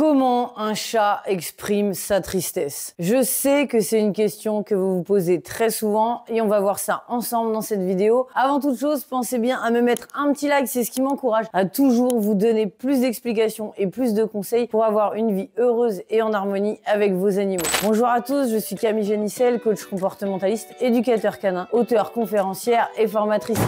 Comment un chat exprime sa tristesse? Je sais que c'est une question que vous vous posez très souvent et on va voir ça ensemble dans cette vidéo. Avant toute chose, pensez bien à me mettre un petit like, c'est ce qui m'encourage à toujours vous donner plus d'explications et plus de conseils pour avoir une vie heureuse et en harmonie avec vos animaux. Bonjour à tous, je suis Camille Génissel, coach comportementaliste, éducateur canin, auteure, conférencière et formatrice.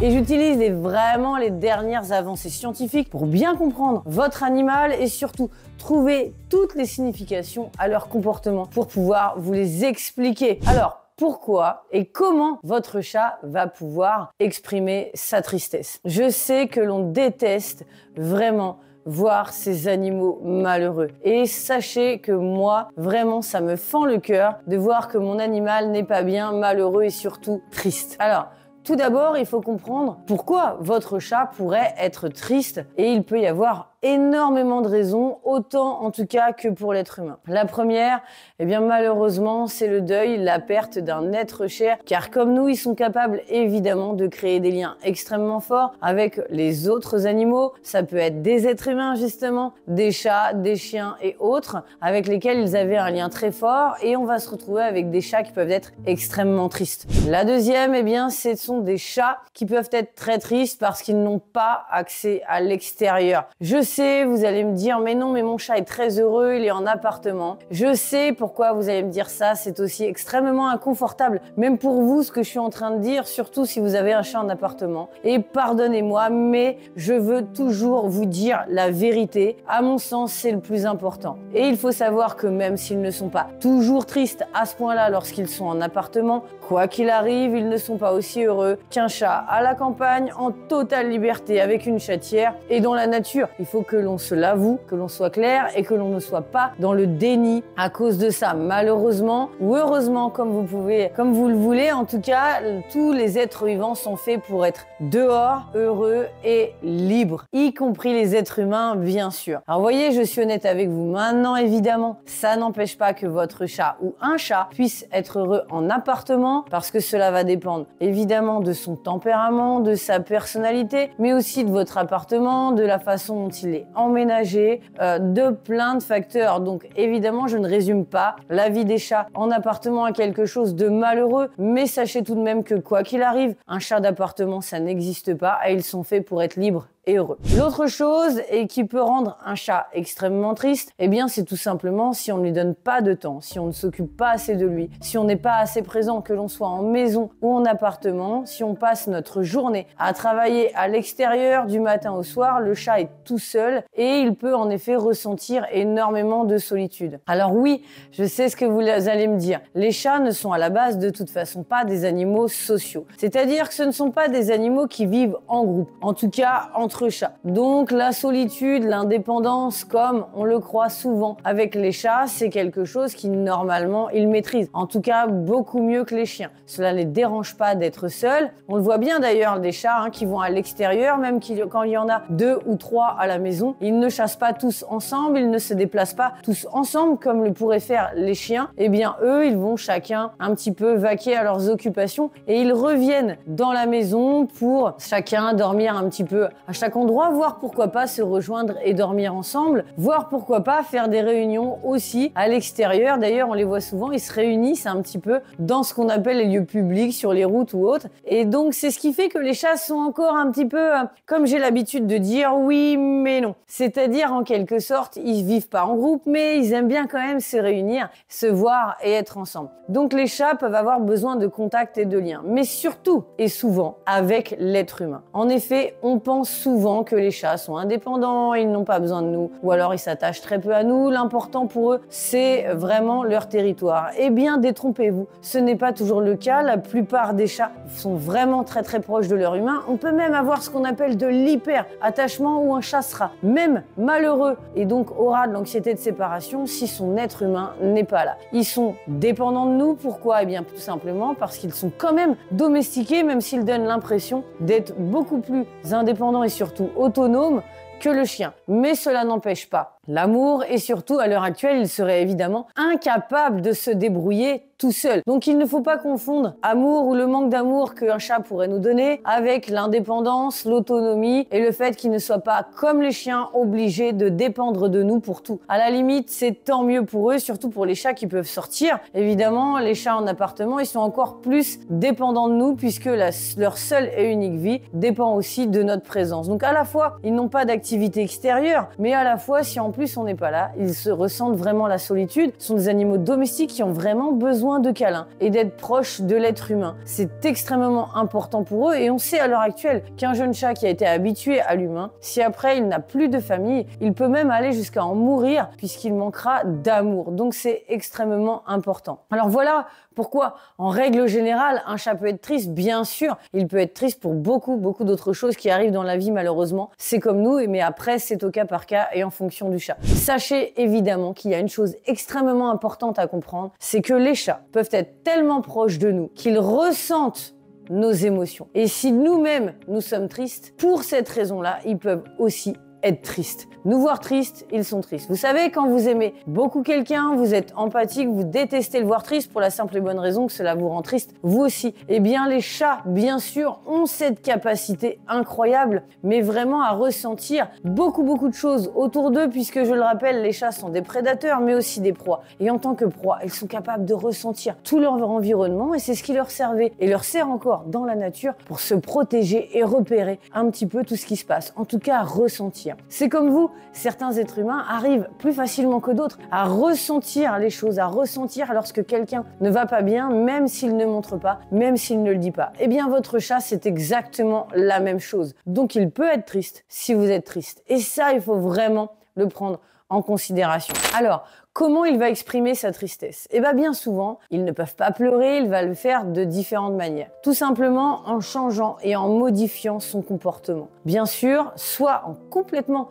Et j'utilise vraiment les dernières avancées scientifiques pour bien comprendre votre animal et surtout trouver toutes les significations à leur comportement pour pouvoir vous les expliquer. Alors, pourquoi et comment votre chat va pouvoir exprimer sa tristesse? Je sais que l'on déteste vraiment voir ces animaux malheureux. Et sachez que moi, vraiment, ça me fend le cœur de voir que mon animal n'est pas bien, malheureux et surtout triste. Alors, tout d'abord, il faut comprendre pourquoi votre chat pourrait être triste et il peut y avoir énormément de raisons, autant en tout cas que pour l'être humain. La première, eh bien malheureusement, c'est le deuil, la perte d'un être cher, car comme nous, ils sont capables évidemment de créer des liens extrêmement forts avec les autres animaux. Ça peut être des êtres humains justement, des chats, des chiens et autres, avec lesquels ils avaient un lien très fort et on va se retrouver avec des chats qui peuvent être extrêmement tristes. La deuxième, eh bien, ce sont des chats qui peuvent être très tristes parce qu'ils n'ont pas accès à l'extérieur. Je sais, vous allez me dire, mais non, mais mon chat est très heureux, il est en appartement. Je sais pourquoi vous allez me dire ça, c'est aussi extrêmement inconfortable, même pour vous, ce que je suis en train de dire, surtout si vous avez un chat en appartement. Et pardonnez-moi, mais je veux toujours vous dire la vérité. À mon sens, c'est le plus important. Et il faut savoir que même s'ils ne sont pas toujours tristes à ce point-là lorsqu'ils sont en appartement, quoi qu'il arrive, ils ne sont pas aussi heureux qu'un chat à la campagne, en totale liberté, avec une chatière et dans la nature. Il faut que l'on se l'avoue, que l'on soit clair et que l'on ne soit pas dans le déni à cause de ça. Malheureusement ou heureusement, comme vous le voulez, en tout cas, tous les êtres vivants sont faits pour être dehors, heureux et libres, y compris les êtres humains, bien sûr. Alors, vous voyez, je suis honnête avec vous. Maintenant, évidemment, ça n'empêche pas que votre chat ou un chat puisse être heureux en appartement parce que cela va dépendre évidemment de son tempérament, de sa personnalité, mais aussi de votre appartement, de la façon dont il est emménagé, de plein de facteurs. Donc évidemment, je ne résume pas la vie des chats en appartement à quelque chose de malheureux, mais sachez tout de même que quoi qu'il arrive, un chat d'appartement, ça n'existe pas et ils sont faits pour être libres et heureux. L'autre chose, et qui peut rendre un chat extrêmement triste, eh bien c'est tout simplement si on ne lui donne pas de temps, si on ne s'occupe pas assez de lui, si on n'est pas assez présent, que l'on soit en maison ou en appartement, si on passe notre journée à travailler à l'extérieur du matin au soir, le chat est tout seul et il peut en effet ressentir énormément de solitude. Alors oui, je sais ce que vous allez me dire, les chats ne sont à la base de toute façon pas des animaux sociaux, c'est-à-dire que ce ne sont pas des animaux qui vivent en groupe, en tout cas entre chats. Donc la solitude, l'indépendance, comme on le croit souvent avec les chats, c'est quelque chose qui normalement ils maîtrisent. En tout cas, beaucoup mieux que les chiens. Cela ne les dérange pas d'être seuls. On le voit bien d'ailleurs des chats qui vont à l'extérieur, même quand il y en a 2 ou 3 à la maison. Ils ne chassent pas tous ensemble, ils ne se déplacent pas tous ensemble comme le pourraient faire les chiens. Eh bien eux, ils vont chacun un petit peu vaquer à leurs occupations et ils reviennent dans la maison pour chacun dormir un petit peu à chaque endroit, voir pourquoi pas se rejoindre et dormir ensemble, voir pourquoi pas faire des réunions aussi à l'extérieur. D'ailleurs, on les voit souvent, ils se réunissent un petit peu dans ce qu'on appelle les lieux publics, sur les routes ou autres. Et donc, c'est ce qui fait que les chats sont encore un petit peu, comme j'ai l'habitude de dire, oui, mais non. C'est-à-dire, en quelque sorte, ils vivent pas en groupe, mais ils aiment bien quand même se réunir, se voir et être ensemble. Donc, les chats peuvent avoir besoin de contact et de liens, mais surtout et souvent avec l'être humain. En effet, on pense souvent que les chats sont indépendants, ils n'ont pas besoin de nous, ou alors ils s'attachent très peu à nous. L'important pour eux, c'est vraiment leur territoire. Eh bien, détrompez-vous, ce n'est pas toujours le cas. La plupart des chats sont vraiment très très proches de leur humain. On peut même avoir ce qu'on appelle de l'hyper-attachement où un chat sera même malheureux et donc aura de l'anxiété de séparation si son être humain n'est pas là. Ils sont dépendants de nous. Pourquoi? Eh bien, tout simplement parce qu'ils sont quand même domestiqués, même s'ils donnent l'impression d'être beaucoup plus indépendants et surtout autonomes. que le chien. Mais cela n'empêche pas l'amour et surtout, à l'heure actuelle, il serait évidemment incapable de se débrouiller tout seul. Donc il ne faut pas confondre amour ou le manque d'amour qu'un chat pourrait nous donner avec l'indépendance, l'autonomie et le fait qu'il ne soit pas, comme les chiens, obligé de dépendre de nous pour tout. À la limite, c'est tant mieux pour eux, surtout pour les chats qui peuvent sortir. Évidemment, les chats en appartement, ils sont encore plus dépendants de nous puisque leur seule et unique vie dépend aussi de notre présence. Donc à la fois, ils n'ont pas d'activité extérieure, mais à la fois, si en plus on n'est pas là, ils se ressentent vraiment la solitude. Ce sont des animaux domestiques qui ont vraiment besoin de câlins et d'être proches de l'être humain. C'est extrêmement important pour eux et on sait à l'heure actuelle qu'un jeune chat qui a été habitué à l'humain, si après il n'a plus de famille, il peut même aller jusqu'à en mourir puisqu'il manquera d'amour. Donc c'est extrêmement important. Alors voilà pourquoi, en règle générale, un chat peut être triste. Bien sûr, il peut être triste pour beaucoup d'autres choses qui arrivent dans la vie malheureusement. C'est comme nous, mais après c'est au cas par cas et en fonction du chat. Sachez évidemment qu'il y a une chose extrêmement importante à comprendre, c'est que les chats peuvent être tellement proches de nous qu'ils ressentent nos émotions. Et si nous-mêmes nous sommes tristes, pour cette raison-là, ils peuvent aussi être tristes. Nous voir tristes, ils sont tristes. Vous savez, quand vous aimez beaucoup quelqu'un, vous êtes empathique, vous détestez le voir triste pour la simple et bonne raison que cela vous rend triste, vous aussi. Eh bien, les chats, bien sûr, ont cette capacité incroyable, mais vraiment à ressentir beaucoup de choses autour d'eux, puisque je le rappelle, les chats sont des prédateurs, mais aussi des proies. Et en tant que proies, ils sont capables de ressentir tout leur environnement, et c'est ce qui leur servait, et leur sert encore dans la nature pour se protéger et repérer un petit peu tout ce qui se passe. En tout cas, ressentir. C'est comme vous, certains êtres humains arrivent plus facilement que d'autres à ressentir les choses, à ressentir lorsque quelqu'un ne va pas bien, même s'il ne montre pas, même s'il ne le dit pas. Eh bien, votre chat, c'est exactement la même chose. Donc, il peut être triste si vous êtes triste. Et ça, il faut vraiment le prendre en considération. Alors, comment il va exprimer sa tristesse? Eh bien souvent, ils ne peuvent pas pleurer, il va le faire de différentes manières. Tout simplement en changeant et en modifiant son comportement. Bien sûr, soit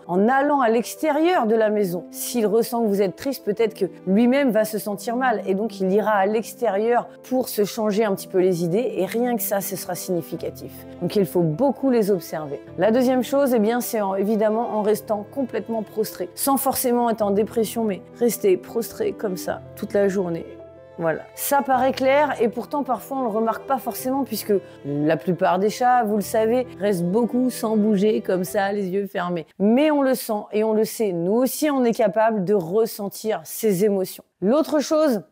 en allant à l'extérieur de la maison. S'il ressent que vous êtes triste, peut-être que lui-même va se sentir mal et donc il ira à l'extérieur pour se changer un petit peu les idées et rien que ça, ce sera significatif. Donc il faut beaucoup les observer. La deuxième chose, c'est évidemment en restant complètement prostré, sans forcément être en dépression, mais rester prostré comme ça toute la journée. Voilà. Ça paraît clair et pourtant parfois on le remarque pas forcément puisque la plupart des chats, vous le savez, restent beaucoup sans bouger comme ça, les yeux fermés. Mais on le sent et on le sait. Nous aussi, on est capable de ressentir ces émotions. L'autre chose,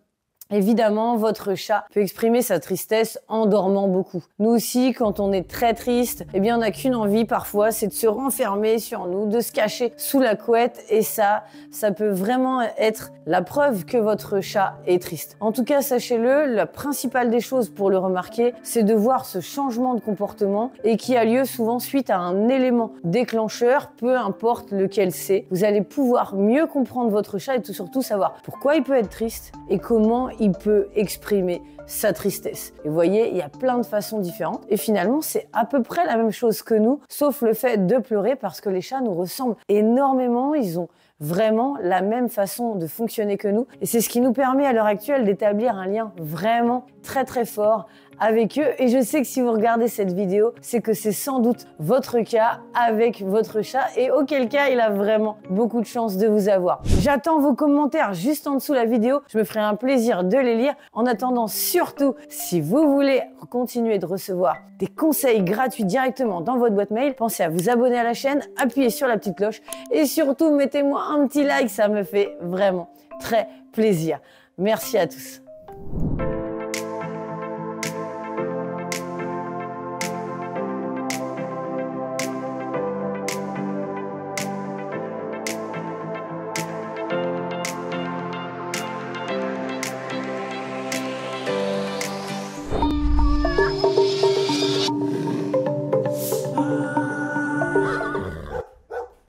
évidemment, votre chat peut exprimer sa tristesse en dormant beaucoup. Nous aussi, quand on est très triste, on n'a qu'une envie parfois, c'est de se renfermer sur nous, de se cacher sous la couette et ça peut vraiment être la preuve que votre chat est triste. En tout cas, sachez-le, la principale des choses pour le remarquer, c'est de voir ce changement de comportement et qui a lieu souvent suite à un élément déclencheur, peu importe lequel c'est. Vous allez pouvoir mieux comprendre votre chat et surtout savoir pourquoi il peut être triste et comment il peut exprimer sa tristesse. Et vous voyez, il y a plein de façons différentes. Et finalement, c'est à peu près la même chose que nous, sauf le fait de pleurer parce que les chats nous ressemblent énormément. Ils ont vraiment la même façon de fonctionner que nous. Et c'est ce qui nous permet à l'heure actuelle d'établir un lien vraiment très fort avec eux. Et je sais que si vous regardez cette vidéo, c'est que c'est sans doute votre cas avec votre chat et auquel cas il a vraiment beaucoup de chance de vous avoir. J'attends vos commentaires juste en dessous de la vidéo. Je me ferai un plaisir de les lire. En attendant, surtout, si vous voulez continuer de recevoir des conseils gratuits directement dans votre boîte mail, pensez à vous abonner à la chaîne, appuyez sur la petite cloche et surtout mettez-moi un petit like, ça me fait vraiment très plaisir. Merci à tous.